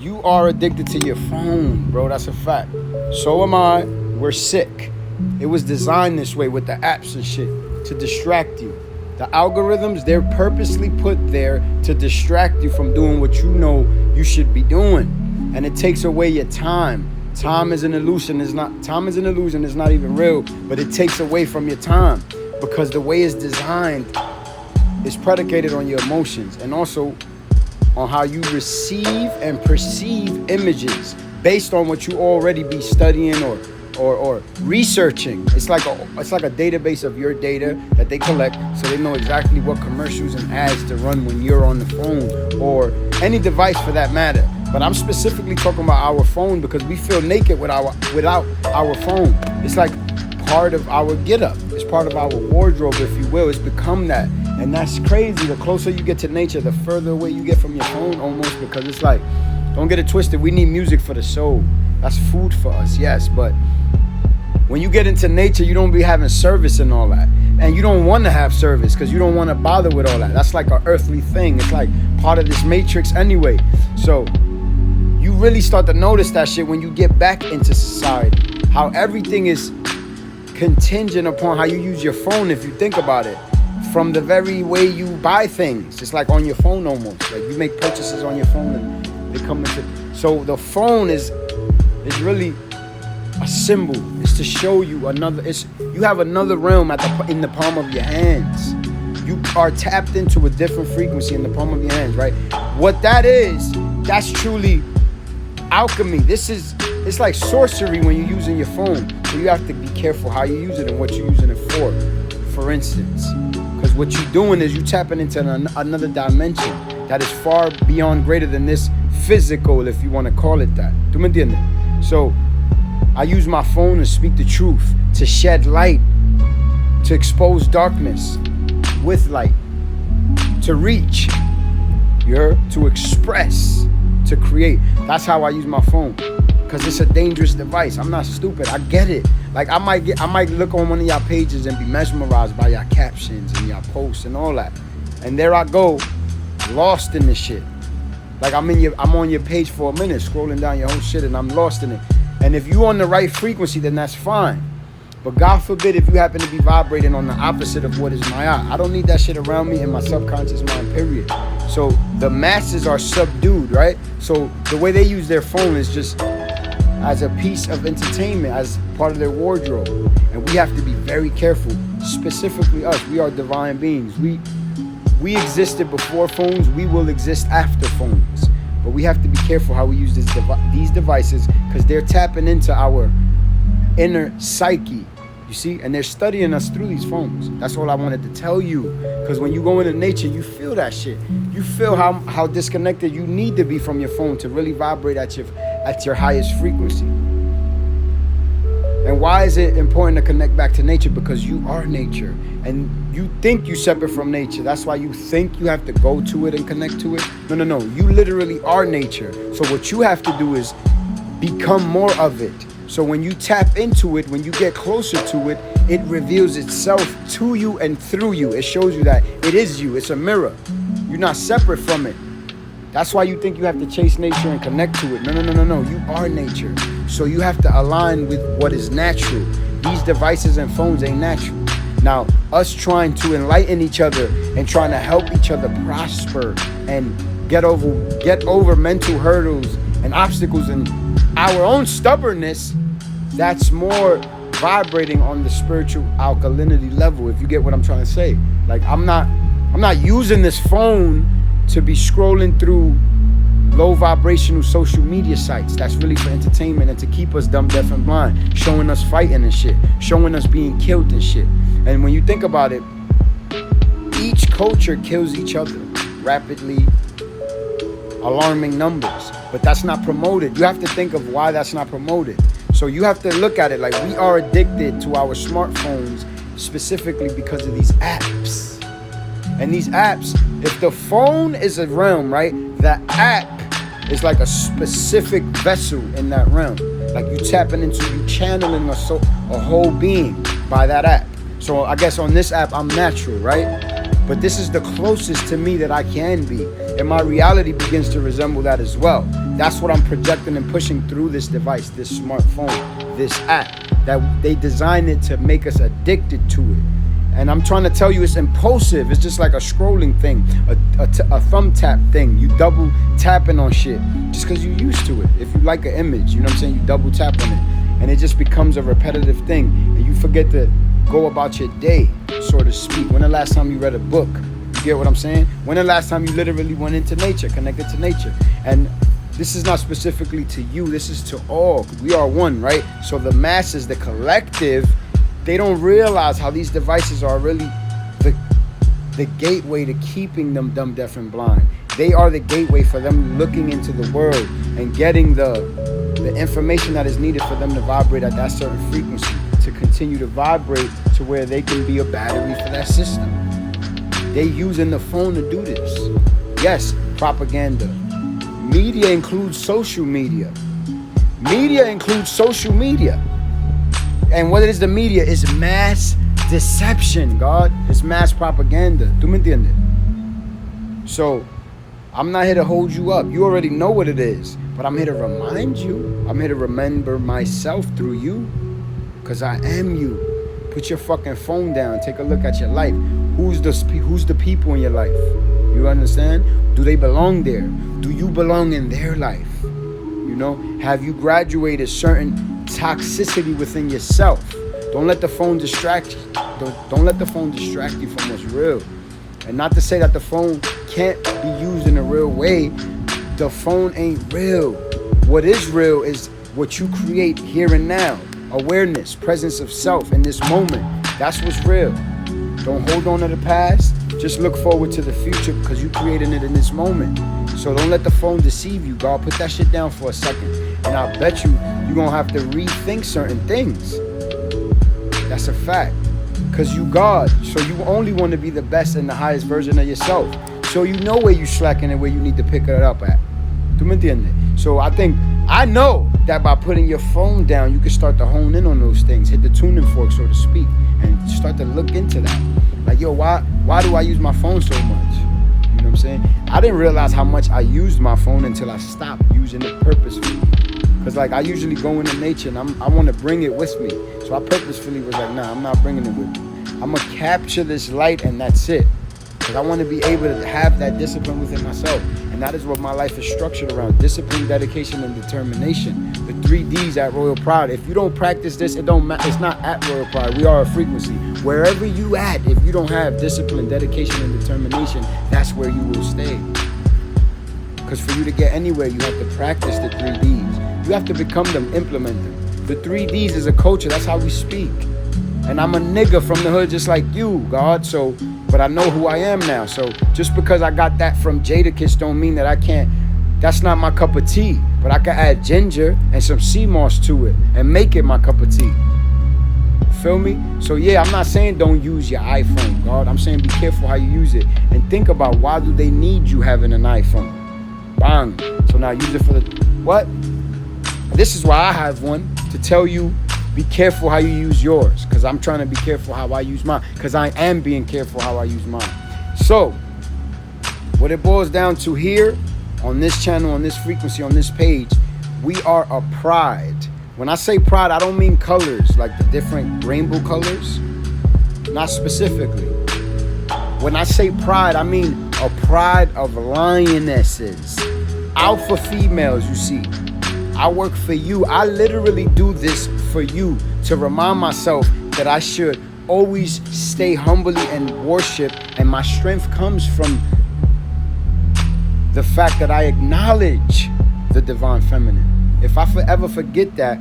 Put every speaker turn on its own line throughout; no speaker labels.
You are addicted to your phone, bro. That's a fact. So am I. We're sick. It was designed this way with the apps and shit to distract you. The algorithms, they're purposely put there to distract you from doing what you know you should be doing. And it takes away your time. Time is an illusion. Time is an illusion. It's not even real, but it takes away from your time because the way it's designed is predicated on your emotions and also on how you receive and perceive images based on what you already be studying or researching. It's like a database of your data that they collect, so they know exactly what commercials and ads to run when you're on the phone or any device for that matter. But I'm specifically talking about our phone because we feel naked without our phone. It's like part of our get up. It's part of our wardrobe, if you will. It's become that. And that's crazy. The closer you get to nature, the further away you get from your phone almost, because it's like, don't get it twisted. We need music for the soul. That's food for us, yes. But when you get into nature, you don't be having service and all that. And you don't want to have service because you don't want to bother with all that. That's like an earthly thing. It's like part of this matrix anyway. So you really start to notice that shit when you get back into society. How everything is contingent upon how you use your phone, if you think about it. From the very way you buy things. It's like on your phone almost. Like you make purchases on your phone and they come into. So the phone is really a symbol. It's to show you you have another realm in the palm of your hands. You are tapped into a different frequency in the palm of your hands, right? What that is, that's truly alchemy. It's like sorcery when you're using your phone. So you have to be careful how you use it and what you're using it for instance. Because what you're doing is you tapping into another dimension that is far beyond greater than this physical, if you want to call it that. ¿Tú me entiendes? So I use my phone to speak the truth, to shed light, to expose darkness with light, to reach, you heard? To express, to create. That's how I use my phone. Because it's a dangerous device. I'm not stupid. I get it. Like I might look on one of y'all pages and be mesmerized by y'all captions and y'all posts and all that. And there I go, lost in this shit. Like I'm on your page for a minute, scrolling down your whole shit, and I'm lost in it. And if you on the right frequency, then that's fine. But God forbid if you happen to be vibrating on the opposite of what is Maya. I don't need that shit around me in my subconscious mind, period. So the masses are subdued, right? So the way they use their phone is just as a piece of entertainment, as part of their wardrobe. And we have to be very careful, specifically us. We are divine beings. We existed before phones. We will exist after phones. But we have to be careful how we use these devices because they're tapping into our inner psyche, you see? And they're studying us through these phones. That's all I wanted to tell you. Because when you go into nature, you feel that shit. You feel how disconnected you need to be from your phone to really vibrate at your highest frequency. And why is it important to connect back to nature? Because you are nature. And you think you're separate from nature. That's why you think you have to go to it and connect to it. No. You literally are nature. So what you have to do is become more of it. So when you tap into it, when you get closer to it, it reveals itself to you and through you. It shows you that it is you. It's a mirror. You're not separate from it. That's why you think you have to chase nature and connect to it. No. You are nature. So you have to align with what is natural. These devices and phones ain't natural. Now, us trying to enlighten each other and trying to help each other prosper and get over mental hurdles and obstacles and our own stubbornness, that's more vibrating on the spiritual alkalinity level, if you get what I'm trying to say. Like I'm not using this phone to be scrolling through low vibrational social media sites. That's really for entertainment and to keep us dumb, deaf, and blind, showing us fighting and shit, showing us being killed and shit. And when you think about it, each culture kills each other rapidly, alarming numbers, but that's not promoted. You have to think of why that's not promoted. So you have to look at it like we are addicted to our smartphones specifically because of these apps. And these apps, if the phone is a realm, right, the app is like a specific vessel in that realm. Like you tapping into, you channeling a whole being by that app. So I guess on this app, I'm natural, right? But this is the closest to me that I can be. And my reality begins to resemble that as well. That's what I'm projecting and pushing through this device, this smartphone, this app, that they designed it to make us addicted to it. And I'm trying to tell you, it's impulsive. It's just like a scrolling thing, a thumb tap thing. You double tapping on shit just because you're used to it. If you like an image, you know what I'm saying, you double tap on it. And it just becomes a repetitive thing. And you forget to go about your day, so to speak. When the last time you read a book? You get what I'm saying? When the last time you literally went into nature, connected to nature? And this is not specifically to you. This is to all. We are one, right? So the masses, the collective, they don't realize how these devices are really the gateway to keeping them dumb, deaf, and blind. They are the gateway for them looking into the world and getting the information that is needed for them to vibrate at that certain frequency, to continue to vibrate to where they can be a battery for that system. They using the phone to do this. Yes, propaganda. Media includes social media. Media includes social media. And what is the media? Is mass deception, God. It's mass propaganda. ¿Tú me entiendes? So, I'm not here to hold you up. You already know what it is. But I'm here to remind you. I'm here to remember myself through you. Because I am you. Put your fucking phone down. Take a look at your life. Who's the people in your life? You understand? Do they belong there? Do you belong in their life? You know? Have you graduated certain toxicity within yourself? Don't let the phone distract you. Don't let the phone distract you from what's real. And not to say that the phone can't be used in a real way. The phone ain't real. What is real is what you create here and now. Awareness, presence of self in this moment. That's what's real. Don't hold on to the past. Just look forward to the future because you're creating it in this moment. So don't let the phone deceive you, God. Put that shit down for a second. And I bet you're going to have to rethink certain things. That's a fact. Because you God. So you only want to be the best and the highest version of yourself. So you know where you slacking and where you need to pick it up at. ¿Tú me entiendes? So I know that by putting your phone down, you can start to hone in on those things. Hit the tuning fork, so to speak. And start to look into that. Like, yo, why do I use my phone so much? You know what I'm saying? I didn't realize how much I used my phone until I stopped using it purposefully. Because, like, I usually go into nature and I want to bring it with me. So I purposefully was like, nah, I'm not bringing it with me. I'm going to capture this light and that's it. Because I want to be able to have that discipline within myself. And that is what my life is structured around. Discipline, dedication, and determination. The 3 Ds at Royal Pride. If you don't practice this, it don't matter. It's not at Royal Pride. We are a frequency. Wherever you at, if you don't have discipline, dedication, and determination, that's where you will stay. Because for you to get anywhere, you have to practice the 3 Ds. You have to become them, implement them. The 3 Ds is a culture. That's how we speak. And I'm a nigga from the hood just like you, God. So, but I know who I am now. So just because I got that from Jadakiss don't mean that I can't. That's not my cup of tea. But I can add ginger and some sea moss to it and make it my cup of tea. Feel me? So yeah, I'm not saying don't use your iPhone, God. I'm saying be careful how you use it. And think about why do they need you having an iPhone? Bang. So now use it for the what? This is why I have one, to tell you be careful how you use yours. Because I'm trying to be careful how I use mine. Because I am being careful how I use mine. So, what it boils down to here, on this channel, on this frequency, on this page, we are a pride. When I say pride, I don't mean colors, like the different rainbow colors. Not specifically. When I say pride, I mean a pride of lionesses. Alpha females, you see. I work for you. I literally do this for you to remind myself that I should always stay humbly and worship, and my strength comes from the fact that I acknowledge the divine feminine. If I forever forget that,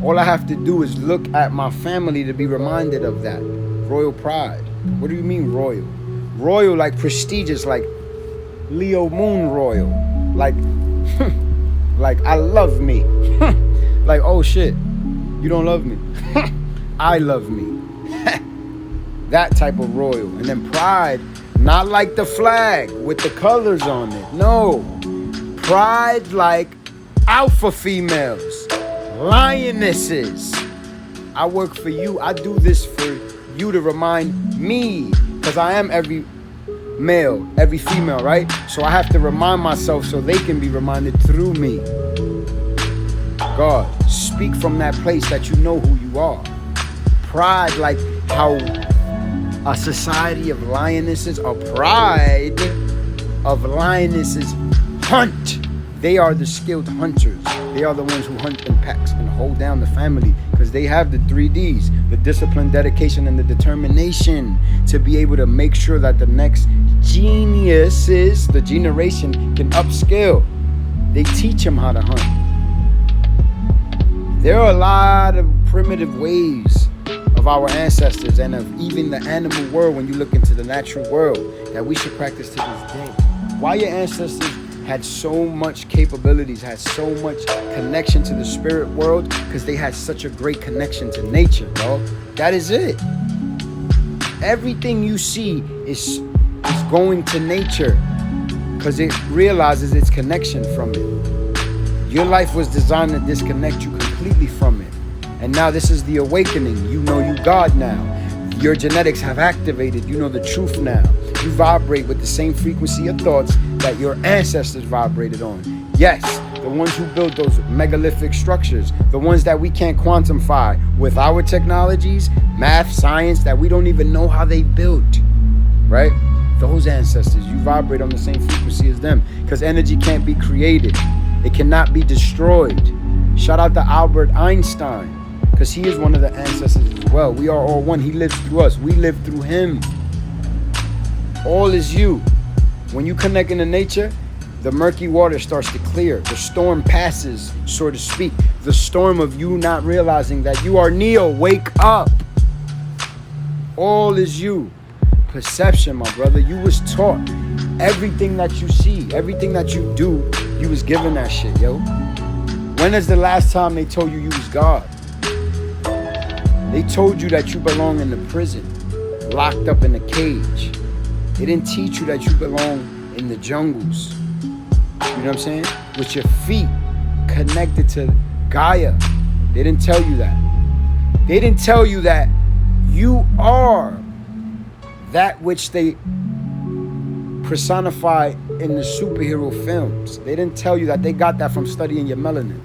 all I have to do is look at my family to be reminded of that. Royal pride. What do you mean royal? Royal like prestigious, like Leo Moon royal. Like like I love me. Like, oh shit, you don't love me. I love me. That type of royal. And then pride, not like the flag with the colors on it. No. Pride like alpha females, lionesses. I work for you. I do this for you to remind me, because I am male, every female, right? So I have to remind myself so they can be reminded through me. God, speak from that place that you know who you are. Pride, like how a society of lionesses, a pride of lionesses hunt. They are the skilled hunters. They are the ones who hunt in packs and hold down the family because they have the 3Ds, the discipline, dedication, and the determination to be able to make sure that the next geniuses, the generation, can upskill. They teach them how to hunt. There are a lot of primitive ways of our ancestors and of even the animal world when you look into the natural world that we should practice to this day. Why your ancestors had so much capabilities, had so much connection to the spirit world? Because they had such a great connection to nature, dog. That is it. Everything you see is going to nature because it realizes its connection from it. Your life was designed to disconnect you completely from it. And now this is the awakening. You know you God now. Your genetics have activated. You know the truth now. You vibrate with the same frequency of thoughts that your ancestors vibrated on. Yes, the ones who built those megalithic structures, the ones that we can't quantify with our technologies, math, science, that we don't even know how they built, right? Those ancestors, you vibrate on the same frequency as them because energy can't be created. It cannot be destroyed. Shout out to Albert Einstein because he is one of the ancestors as well. We are all one. He lives through us. We live through him. All is you. When you connect into nature, the murky water starts to clear. The storm passes, so to speak. The storm of you not realizing that you are Neo. Wake up. All is you. Perception, my brother. You was taught. Everything that you see, everything that you do, you was given that shit, yo. When is the last time they told you you was God? They told you that you belong in the prison, locked up in a cage. They didn't teach you that you belong in the jungles. You know what I'm saying? With your feet connected to Gaia. They didn't tell you that. They didn't tell you that you are that which they personify in the superhero films. They didn't tell you that. They got that from studying your melanin.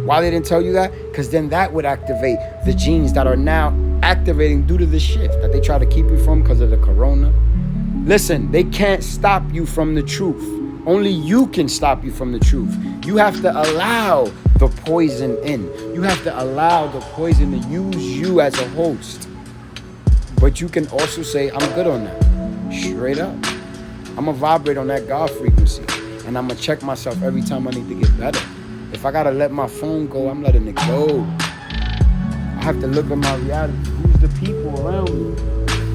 Why they didn't tell you that? Because then that would activate the genes that are now activating due to the shift that they try to keep you from because of the corona. Listen, they can't stop you from the truth. Only you can stop you from the truth. You have to allow the poison in. You have to allow the poison to use you as a host. But you can also say, I'm good on that. Straight up. I'm going to vibrate on that God frequency. And I'm going to check myself every time I need to get better. If I got to let my phone go, I'm letting it go. I have to look at my reality. Who's the people around me?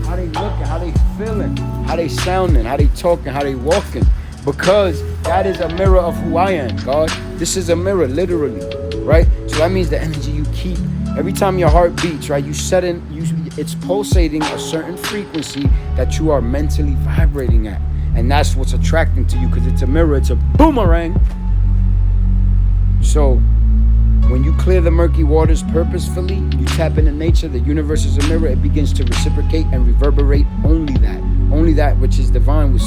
How they looking, how they feeling, how they sounding, how they talking, how they walking. Because that is a mirror of who I am, God. This is a mirror, literally, right? So that means the energy you keep. Every time your heart beats, right, it's pulsating a certain frequency that you are mentally vibrating at. And that's what's attracting to you because it's a mirror, it's a boomerang. So when you clear the murky waters purposefully, you tap into nature, the universe is a mirror, it begins to reciprocate and reverberate only that. Only that which is divine will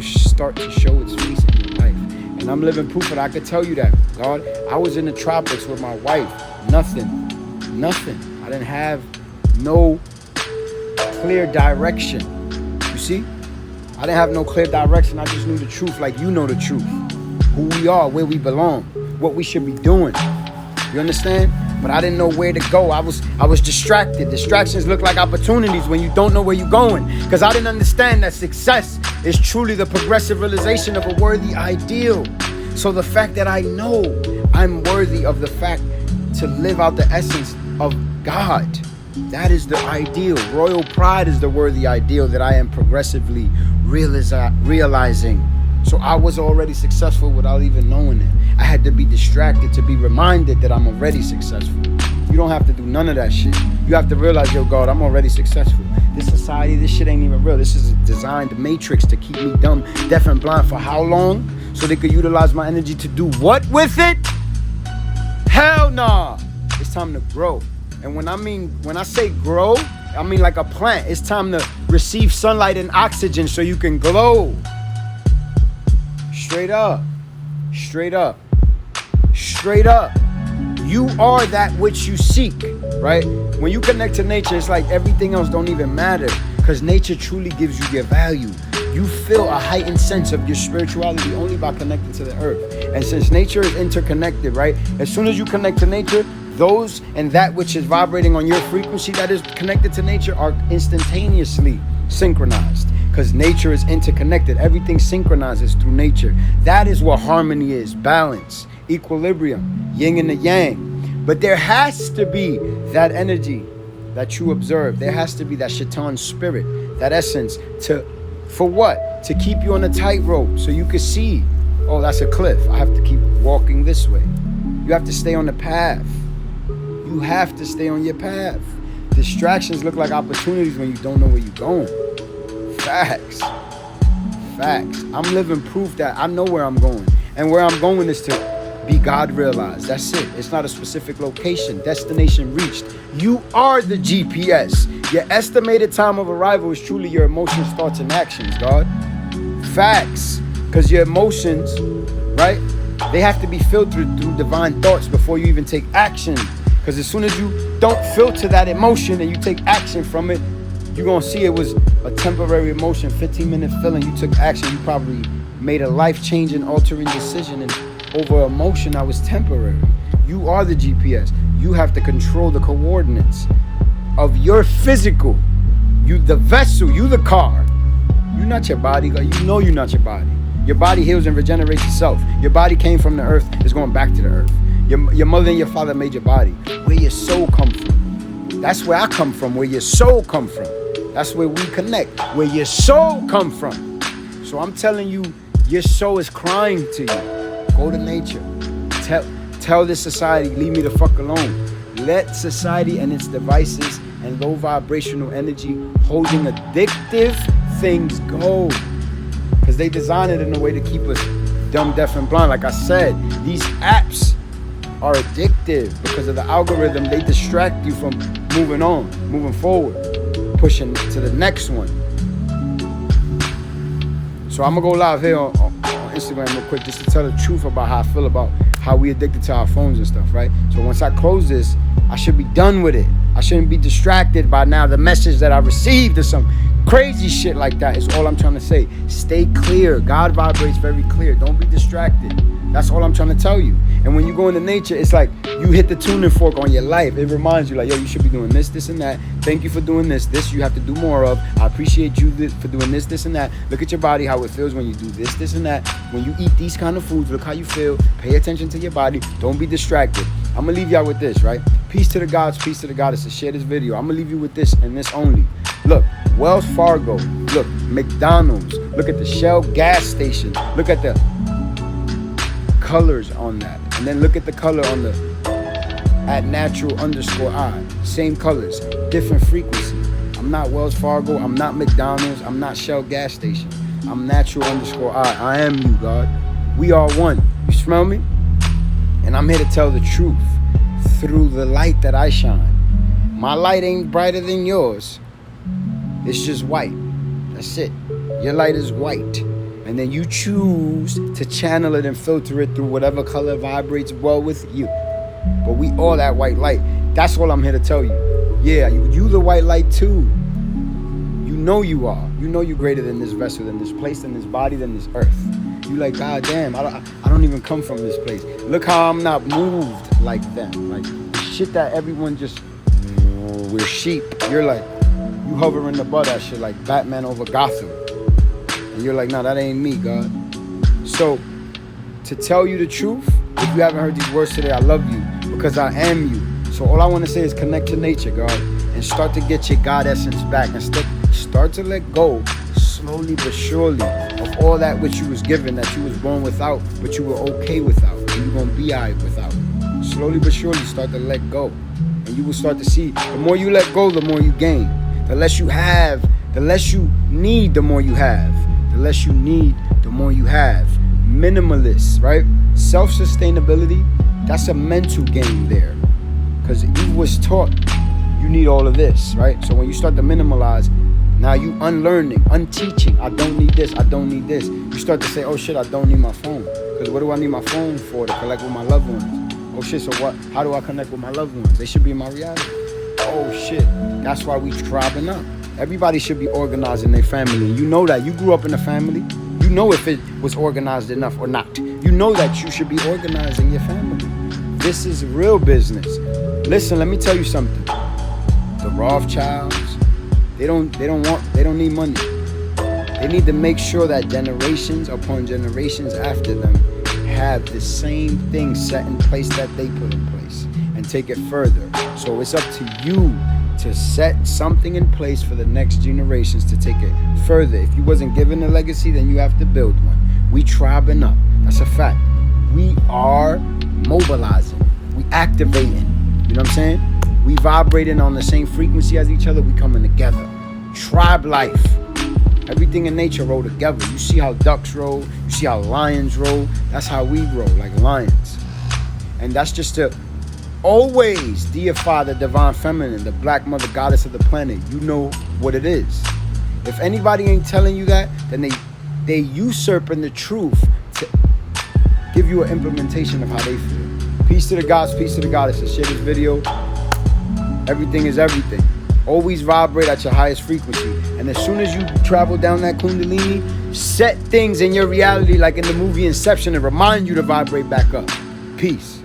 start to show its face in your life. And I'm living proof that I could tell you that, God. I was in the tropics with my wife. Nothing. I didn't have no clear direction. You see? I didn't have no clear direction. I just knew the truth like you know the truth. Who we are, where we belong, what we should be doing. You understand? But I didn't know where to go. I was distracted. Distractions look like opportunities when you don't know where you're going. Because I didn't understand that success is truly the progressive realization of a worthy ideal. So the fact that I know I'm worthy of the fact to live out the essence of God, that is the ideal. Royal pride is the worthy ideal that I am progressively realizing. So I was already successful without even knowing it. I had to be distracted to be reminded that I'm already successful. You don't have to do none of that shit. You have to realize, yo, God, I'm already successful. This society, this shit ain't even real. This is a designed matrix to keep me dumb, deaf, and blind for how long? So they could utilize my energy to do what with it? Hell nah. It's time to grow. And when I say grow, I mean like a plant. It's time to receive sunlight and oxygen so you can glow. Straight up. Straight up. Straight up. You are that which you seek, right? When you connect to nature, it's like everything else don't even matter, because nature truly gives you your value. You feel a heightened sense of your spirituality only by connecting to the earth. And since nature is interconnected, right? As soon as you connect to nature, those and that which is vibrating on your frequency that is connected to nature are instantaneously synchronized, because nature is interconnected. Everything synchronizes through nature. That is what harmony is: balance, equilibrium, yin and the yang. But there has to be that energy that you observe. There has to be that shaitan spirit, that essence, for what? To keep you on a tightrope so you can see, oh, that's a cliff, I have to keep walking this way. You have to stay on the path. You have to stay on your path. Distractions look like opportunities when you don't know where you're going. Facts. Facts. I'm living proof that I know where I'm going. And where I'm going is to be God realized. That's it. It's not a specific location. Destination reached. You are the GPS. Your estimated time of arrival is truly your emotions, thoughts, and actions, God. Facts. Because your emotions, right, they have to be filtered through divine thoughts before you even take action. Because as soon as you don't filter that emotion and you take action from it, you're going to see it was a temporary emotion, 15-minute feeling. You took action. You probably made a life-changing, altering decision, and over emotion that was temporary. You are the GPS. You have to control the coordinates of your physical. You the vessel, you the car. You're not your body. Like, you know you're not your body. Your body heals and regenerates itself. Your body came from the earth, it's going back to the earth. Your mother and your father made your body. Where your soul come from. That's where I come from, where your soul come from. That's where we connect, where your soul come from. So I'm telling you, your soul is crying to you. Go to nature. Tell this society, leave me the fuck alone. Let society and its devices and low vibrational energy holding addictive things go. Because they designed it in a way to keep us dumb, deaf, and blind. Like I said, these apps are addictive because of the algorithm. They distract you from moving on, moving forward, pushing to the next one. So I'm gonna go live here on Instagram real quick just to tell the truth about how I feel about how we addicted to our phones and stuff, right? So once I close this, I should be done with it. I shouldn't be distracted by now the message that I received or some crazy shit like that is all I'm trying to say. Stay clear. God vibrates very clear. Don't be distracted. That's all I'm trying to tell you. And when you go into nature, it's like you hit the tuning fork on your life. It reminds you like, yo, you should be doing this, this, and that. Thank you for doing this. This you have to do more of. I appreciate you for doing this, this, and that. Look at your body, how it feels when you do this, this, and that. When you eat these kind of foods, look how you feel. Pay attention to your body. Don't be distracted. I'm going to leave y'all with this, right? Peace to the gods, peace to the goddesses. Share this video. I'm going to leave you with this and this only. Look, Wells Fargo. Look, McDonald's. Look at the Shell gas station. Look at the colors on that. And then look at the color on the @natural_I. Same colors, different frequency. I'm not Wells Fargo. I'm not McDonald's. I'm not Shell gas station. I'm natural_I. I am you, God. We are one. You smell me? And I'm here to tell the truth through the light that I shine. My light ain't brighter than yours. It's just white. That's it. Your light is white. And then you choose to channel it and filter it through whatever color vibrates well with you. But we all that white light. That's all I'm here to tell you. Yeah, you the white light too. You know you are. You know you're greater than this vessel, than this place, than this body, than this earth. You like, God damn, I don't even come from this place. Look how I'm not moved like them. Like the shit that everyone just, we're sheep. You're like, you hovering above that shit like Batman over Gotham. And you're like, nah, that ain't me, God. So, to tell you the truth, if you haven't heard these words today, I love you because I am you. So all I want to say is connect to nature, God, and start to get your God essence back and start to let go slowly but surely of all that which you was given, that you was born without, but you were okay without, and you're going to be all right without. Slowly but surely start to let go. And you will start to see, the more you let go, the more you gain. The less you have, the less you need, the more you have. The less you need, the more you have. Minimalist, right? Self-sustainability, that's a mental game there. Because you was taught you need all of this, right? So when you start to minimalize, now you unlearning, unteaching. I don't need this, I don't need this. You start to say, oh shit, I don't need my phone. Because what do I need my phone for? To connect with my loved ones. Oh shit, so what? How do I connect with my loved ones? They should be in my reality. Oh shit, that's why we tribbing up. Everybody should be organized in their family. You know that. You grew up in a family. You know if it was organized enough or not. You know that you should be organized in your family. This is real business. Listen, let me tell you something. The Rothschilds, they don't need money. They need to make sure that generations upon generations after them have the same thing set in place that they put in place and take it further. So it's up to you to set something in place for the next generations to take it further. If you wasn't given a legacy, then you have to build one. We tribbing up. That's a fact. We are mobilizing. We activating. You know what I'm saying? We vibrating on the same frequency as each other. We coming together. Tribe life. Everything in nature roll together. You see how ducks roll. You see how lions roll. That's how we roll, like lions. And that's just to always deify the divine feminine, the black mother goddess of the planet. You know what it is. If anybody ain't telling you that, then they usurping the truth to give you an implementation of how they feel. Peace to the gods, peace to the goddesses. Share this video. Everything is everything. Always vibrate at your highest frequency. And as soon as you travel down that Kundalini, set things in your reality like in the movie Inception and remind you to vibrate back up. Peace.